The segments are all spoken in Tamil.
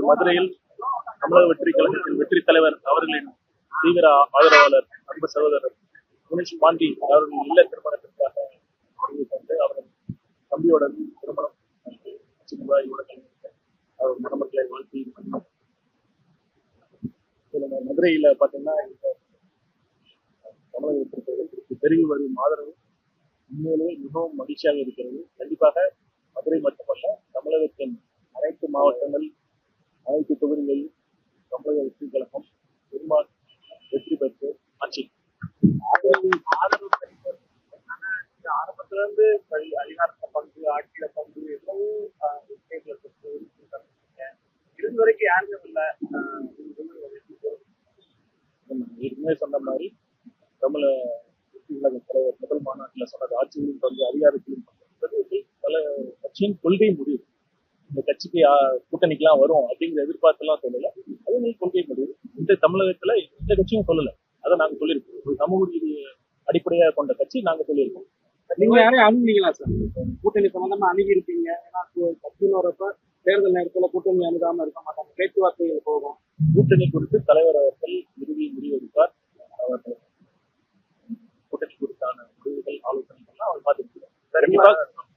மதுரையில் தமிழக வெற்றி கழகத்தின் வெற்றி தலைவர் அவர்களின் தீவிர ஆதரவாளர் அன்பு சகோதரர் முனிஷ் பாண்டி அவர்கள் இல்ல திருமணத்திற்காக வந்து அவரது தம்பியோட திருமணம் அவர் மணமக்களை வாழ்த்தி மதுரையில பாத்தீங்கன்னா தமிழக வெற்றி கழகத்திற்கு பெருகி வரும் ஆதரவு உண்மையிலேயே மிகவும் மகிழ்ச்சியாக இருக்கிறது. கண்டிப்பாக மதுரை மட்டுமல்ல, தமிழகத்தின் அனைத்து மாவட்டங்கள், அனைத்து தொகுதிகளில் தமிழக வெற்றி கழகம் பெரும்பாலும் வெற்றி பெற்று ஆட்சி ஆதரவு ஆரம்பத்துல இருந்து அதிகாரத்தை பங்கு, ஆட்சியில பங்கு எவ்வளவு இருந்து வரைக்கும் யாருமே இல்லை. ஏற்கனவே சொன்ன மாதிரி தமிழ வெற்றி கழக தலைவர் முதல் மாநாட்டில் சொன்னது ஆட்சியிலும் பங்கு, அதிகாரத்திலும் பங்கு பல கட்சியின் கொள்கை முடிவு. இந்த கட்சிக்கு கூட்டணிக்கெல்லாம் வரும் அப்படிங்கிற எதிர்பார்த்தெல்லாம் சொல்லல, அதே கொள்கை முடிவு இந்த தமிழகத்துல எந்த கட்சியும் சொல்லல. அதை நாங்க சொல்லியிருக்கோம். ஒரு சமூக நீதி அடிப்படையாக கொண்ட கட்சி நாங்க சொல்லியிருக்கோம். நீங்க யாரையும் அணுகுனீங்களா சார்? கூட்டணி சம்பந்தமா அணுகி இருப்பீங்க. ஏன்னா கட்சின்னு வரப்ப தேர்தல் நேரத்துல கூட்டணி அணுகாம இருக்க மாட்டாங்க, பேச்சுவார்த்தைகள் போகும். கூட்டணி குறித்து தலைவர் அவர்கள் இறுதி முடிவெடுப்பார். அவர்கள் கூட்டணி குறித்தான முடிவுகள், ஆலோசனைகள்லாம் அவர் பார்த்துருக்கிறார்.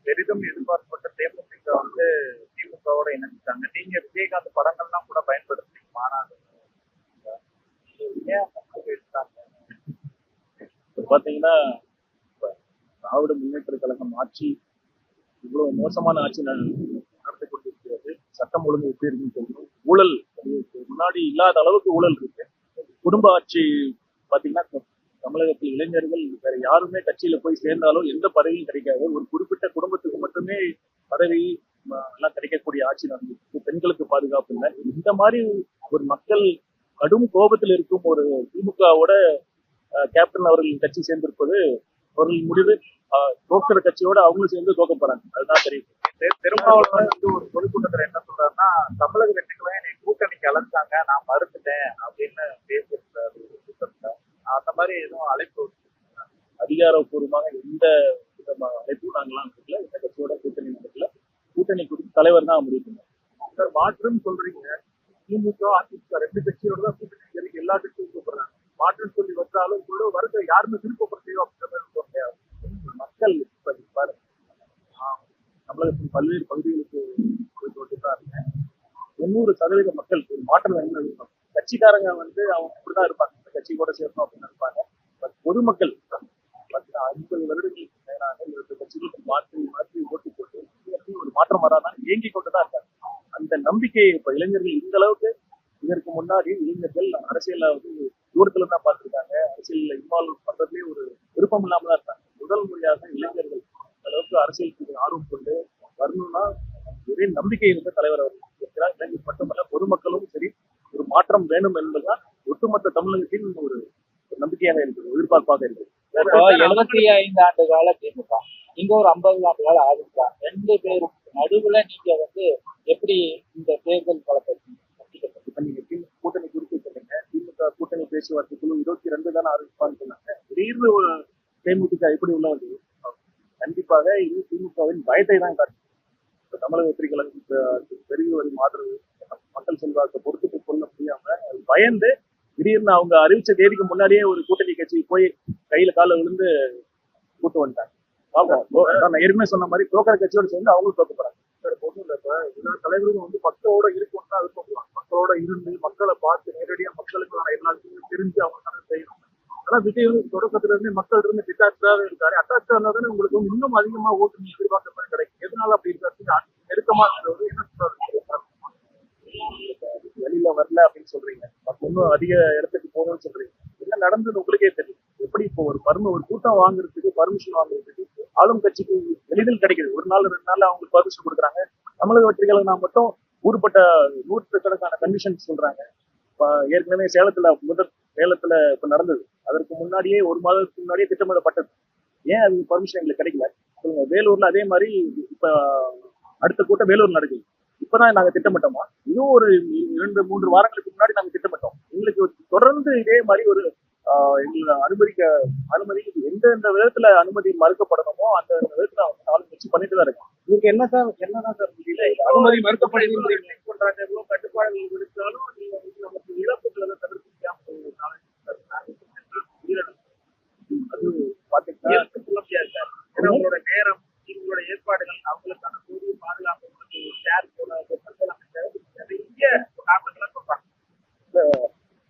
பெரிதும் எதிர்பார்க்கப்பட்ட தேமுதிக வந்து திமுகவோட இணைஞ்சிட்டாங்க. நீங்க விஜயகாந்த் படங்கள்லாம் கூட பயன்படுத்துறீங்க மாநாடு. பாத்தீங்கன்னா திராவிட முன்னேற்ற கழகம் ஆட்சி இவ்வளவு மோசமான ஆட்சி நடத்தி கொண்டிருக்கிறது. சட்டம் ஒழுங்கு எப்படி இருக்குன்னு சொல்றோம். ஊழல் முன்னாடி இல்லாத அளவுக்கு ஊழல் இருக்கு. குடும்ப ஆட்சி பாத்தீங்கன்னா தமிழகத்தில் இளைஞர்கள் வேற யாருமே கட்சியில போய் சேர்ந்தாலும் எந்த பதவியும் கிடைக்காது. ஒரு குறிப்பிட்ட குடும்பத்துக்கு மட்டுமே பதவி எல்லாம் கிடைக்கக்கூடிய ஆட்சி நடந்துருக்கு. பெண்களுக்கு பாதுகாப்பு இல்லை. இந்த மாதிரி ஒரு மக்கள் கடும் கோபத்தில் இருக்கும் ஒரு திமுகவோட கேப்டன் அவர்களின் கட்சி சேர்ந்திருப்பது அவர்கள் முடிவு. தோக்கிற கட்சியோட அவங்களும் சேர்ந்து தோக்க போறாங்க. அதுதான் தெரியும். திருமாவளவன் வந்து ஒரு பொதுக்கூட்டத்துல என்ன சொல்றாருன்னா, தமிழக வெற்றிகளை என்னை கூட்டணிக்கு அழைச்சாங்க, நான் மறுத்துட்டேன் அப்படின்னு பேசியிருக்காரு. அந்த மாதிரி எதுவும் அழைப்பு அதிகாரப்பூர்வமாக எந்த விதமான அழைப்பும் நாங்களாம் இருக்கல. எந்த கட்சியோட கூட்டணி நடக்கல. கூட்டணி குறித்து தலைவர் தான் முடிவு பண்ணார். மாற்றுன்னு சொல்றீங்க. திமுக அதிமுக ரெண்டு கட்சியோட தான் கூட்டணி எல்லா கட்சியும் கூப்பிடுறாங்க. மாற்றுன்னு சொல்லி வந்தாலும் கூட வருக யாருமே விருப்பப்படுத்தையோ அப்படின்ற மாதிரி மக்கள் பாருங்க. தமிழகத்தின் பல்வேறு பகுதிகளுக்கு போட்டுதான் இருக்கேன். 90% மக்கள் ஒரு மாற்றம் என்ன இருக்கும். கட்சிக்காரங்க வந்து அவங்க இப்படிதான் இருப்பாங்க, இந்த கட்சி கூட சேரணும் அப்படின்னு இருப்பாங்க. பொதுமக்கள் 50 வருடங்களுக்கு மேலாக 2 கட்சிகளுக்கு மாற்றி மாற்றி ஓட்டு போட்டு ஒரு மாற்றம் வராதான் இயங்கி கொண்டுதான் இருக்காங்க. அந்த நம்பிக்கை இப்ப இளைஞர்கள் இந்த அளவுக்கு, இதற்கு முன்னாடி இளைஞர்கள் அரசியல வந்து தூரத்துல தான் பார்த்திருக்காங்க. அரசியல் இன்வால்வ் பண்றதுலயே ஒரு விருப்பம் இல்லாம தான் இருக்காங்க. முதல் முறையாக இளைஞர்கள் அளவுக்கு அரசியலுக்கு ஆர்வம் கொண்டு வரணும்னா ஒரே நம்பிக்கை இருந்த தலைவர் அவர்கள் இருக்கிறார். இளைஞர் மட்டுமல்ல, பொதுமக்களும் சரி ஒரு மாற்றம் வேணும் என்பதுதான் ஒட்டுமொத்த தமிழகத்தின் ஒரு நம்பிக்கையாக இருக்குது, எதிர்பார்ப்பாக இருக்குது. 75 ஆண்டு கால திமுக, நீங்க ஒரு 50 ஆண்டு கால அதிமுக, 2 பேரும் நடுவுல நீங்க வந்து எப்படி இந்த தேர்தல் பலத்தை கூட்டணி குறித்து சொல்லுங்க. திமுக கூட்டணி பேச்சுவார்த்தை குழு 22 தானே அறிவிப்பான்னு சொன்னாங்க. திடீர்னு தேமுதிக எப்படி உள்ளது? கண்டிப்பாக இது திமுகவின் பயத்தை தான் காட்டும். தமிழக வெற்றி கழகத்துக்கு பெருகி வரும் ஆதரவு, மக்கள் செல்வாக்கை பொறுத்துட்டு கொள்ள முடியாம பயந்து திடீர்னு அவங்க அறிவிச்ச தேதிக்கு முன்னாடியே ஒரு கூட்டணி கட்சி போய் கையில கால விழுந்து கூட்டு வந்துட்டாங்க. நான் ஏற்கனவே சொன்ன மாதிரி தோக்கிற கட்சியோட சேர்ந்து அவங்களும் தோக்க போறாங்க. ஒன்றும் இல்லை, இப்ப எல்லா தலைவர்களும் வந்து மக்களோட இருக்கணும் தான் விருப்பப்படுவாங்க. மக்களோட இருந்து மக்களை பார்த்து நேரடியா மக்களுக்கு எல்லாத்தையும் தெரிஞ்சு அவங்க செய்யணும். ஆனா விஜய் வந்து தொடக்கத்துல இருந்து மக்கள் இருந்து டிட்டாச்சாவே இருக்காரு. அட்டாச்சா இருந்தா தானே உங்களுக்கு வந்து இன்னும் அதிகமா ஓட்டு நீங்க எதிர்பார்க்க மாதிரி கிடைக்கும். எதனால அப்படி இருக்காரு? நெருக்கமா இருக்கிறது என்ன சொல்றாரு? வெளியில வரல அப்படின்னு சொல்றீங்க, இன்னும் அதிக இடத்துக்கு போகணும்னு சொல்றீங்க. என்ன நடந்தது உங்களுக்கே தெரியும். எப்படி இப்போ ஒரு கூட்டம் வாங்குறதுக்கு பர்மிஷன் வாங்குறதுக்கு ஆளும் கட்சிக்கு எளிதில் கிடைக்குது. ஒரு நாள் 2 நாள் அவங்களுக்கு பர்மிஷன் கொடுக்குறாங்க. தமிழக வெற்றிகளை நான் மட்டும் ஊருப்பட்ட 100 கண்டிஷன் சொல்றாங்க. ஏற்கனவே சேலத்துல இப்ப நடந்தது. அதற்கு முன்னாடியே 1 மாதத்துக்கு முன்னாடியே திட்டமிடப்பட்டது. ஏன் அது பர்மிஷன் எங்களுக்கு கிடைக்கல சொல்லுங்க. வேலூர்ல அதே மாதிரி இப்ப அடுத்த கூட்டம் வேலூர் நடக்குது. இப்பதான் நாங்க திட்டமிட்டோமா? இன்னும் ஒரு 2-3 வாரங்களுக்கு முன்னாடி நாங்க திட்டமிட்டோம். எங்களுக்கு தொடர்ந்து இதே மாதிரி ஒரு எங்களை அனுமதி எந்தெந்த விதத்துல அனுமதி மறுக்கப்படணுமோ அந்த விதத்துல அவங்க நாலு வச்சு பண்ணிட்டு தான் இருக்கோம். இதுக்கு என்னதான் சார் அனுமதி மறுக்கப்படுது பண்றாங்க, எவ்வளவு கட்டுப்பாடுகள் விடுத்தாலும் நீங்க வந்து நமக்கு இழப்புகளை தவிர்க்க முடியாம உயிரிழப்பு அது பாத்தீங்கன்னா சொல்ல முடியாது சார். ஏன்னா உங்களோட நேரம், உங்களோட ஏற்பாடுகள், அவங்களுக்கான போதிய பாதுகாப்பு, ஷேர் போல நிறைய காரணங்களை சொல்றாங்க.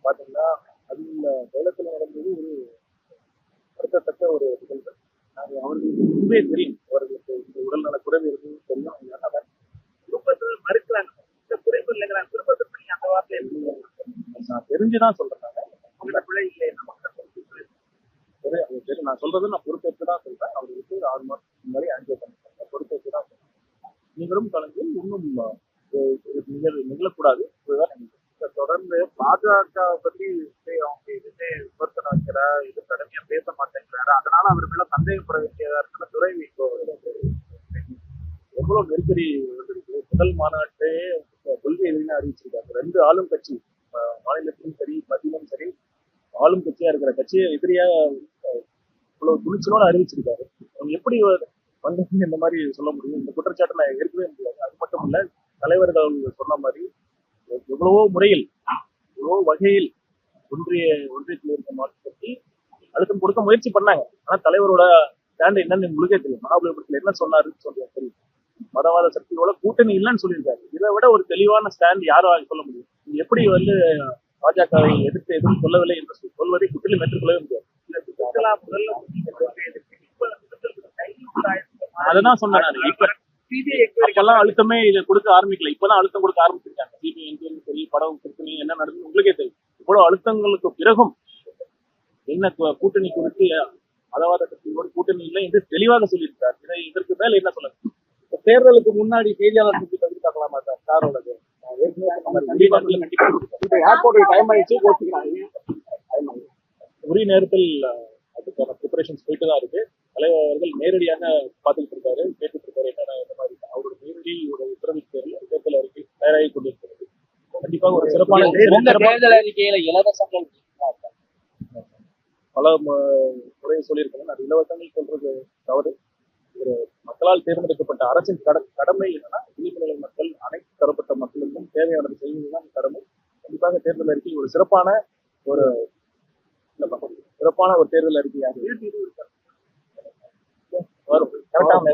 பாத்தீங்கன்னா அது சேலத்துல நடந்தது ஒரு வருத்தத்தக்க ஒரு நிகழ்வு. அவர்களுக்கு முன்பே தெரியும், அவர்களுக்கு இந்த உடல்நல குறைவு இருந்து தெரியும். குடும்பத்தில் மறுக்கிறாங்க, இந்த குறைவு இல்லைங்கிறாங்க. குடும்பத்துக்கு நீங்க அந்த வார்த்தையை நான் தெரிஞ்சுதான் சொல்றேன். அவங்களோட பிள்ளை இல்லை, நான் சொல்றது நான் பொறுப்பேற்று தான் சொல்றேன். அவர்களுக்கு 6 மாதத்துக்கு முன்னாடி ஆன்ஜியோ பண்ணிருக்காங்க, பொறுப்பேற்று தான் சொல்றேன். நீங்களும் கலந்து இன்னும் நிகழக்கூடாது. தொடர்ந்து பாஜக பத்தி அவங்க எதுவுமே விமர்சனம் வைக்கிற, இது கடுமையா பேச மாட்டேங்கிறாரு. அதனால அவர் மேல சந்தேகப்பட வேண்டியதா இருக்கிற துறை எவ்வளவு நெருக்கடி வந்திருக்கு. முதல் மாநாட்டே கொள்கை எதிரின்னு அறிவிச்சிருக்காங்க. 2 ஆளும் கட்சி, மாநிலத்திலும் சரி மத்தியிலும் சரி, ஆளும் கட்சியா இருக்கிற கட்சியை எதிரியா இவ்வளவு துணிச்சலோட அறிவிச்சிருக்காரு. அவங்க எப்படி வந்து இந்த மாதிரி சொல்ல முடியும்? இந்த குற்றச்சாட்டை நான் ஏற்கவே முடியாது. அது மட்டும் இல்ல, தலைவர்கள் சொன்ன மாதிரி எவ்வளவோ முறையில், எவ்வளவோ வகையில் ஒன்றியத்தில் இருக்க மாற்றம் பற்றி அழுத்தம் கொடுக்க முயற்சி பண்ணாங்க. ஆனா தலைவரோட ஸ்டாண்ட் என்னன்னு உங்களுக்கே தெரியும். மகாபலிபுரத்துல என்ன சொன்னாருன்னு சொல்றேன் தெரியும். மதவாத சக்தியோட கூட்டணி இல்லைன்னு சொல்லியிருக்காரு. இதை விட ஒரு தெளிவான ஸ்டாண்ட் யாரும் சொல்ல முடியும்? எப்படி வந்து பாஜகவை எதிர்த்து சொல்லவில்லை என்று சொல்வதை குற்றிலும் ஏற்றுக்கொள்ளவே முடியாது. அதான் சொன்னேன். இப்பெல்லாம் அழுத்தமே இதை கொடுக்க ஆரம்பிக்கல. இப்பதான் அழுத்தம் கொடுக்க ஆரம்பிச்சிருக்காங்க. சிபிஐ என்கொயரி சரி, படம் பிரச்சனை என்ன நடந்தது உங்களுக்கே தெரியும். இவ்வளவு அழுத்தங்களுக்கு பிறகும் என்ன கூட்டணி குறித்து மதவாத சக்தியோட கூட்டணி இல்லை என்று தெளிவாக சொல்லியிருக்காரு. இதற்கு மேல என்ன சொல்ல? தேர்தலுக்கு முன்னாடி செய்தியாளர் சந்திப்பு எதிர்பார்க்கலாமா சார்? சாரோட உரிய நேரத்தில் அதுக்கான ப்ரிப்பரேஷன்ஸ் போயிட்டு தான் இருக்கு. தலைவர் அவர்கள் நேரடியாக பார்த்துக்கிட்டு இருக்காரு, கேட்டுட்டு இருக்காரு என்னென்ன இந்த மாதிரி அவரோட நேரடி உத்தரவின் பேரில் தேர்தல் அறிக்கை தயாராகி கொண்டிருக்கிறது. கண்டிப்பாக ஒரு சிறப்பான தேர்தல் அறிக்கையில இலவசங்கள் பல முறையை சொல்லியிருக்காங்க. அது இலவசங்கள் சொல்றது தவறு. ஒரு மக்களால் தேர்ந்தெடுக்கப்பட்ட அரசின் கடமை என்னன்னா, விளிம்புநிலை மக்கள், அனைத்து தரப்பட்ட மக்களுக்கும் தேவையானது செய்வதுதான் கடமை. கண்டிப்பாக தேர்தல் அறிக்கை ஒரு சிறப்பான ஒரு தேர்தல் அறிக்கையாக வரும். கரெக்டான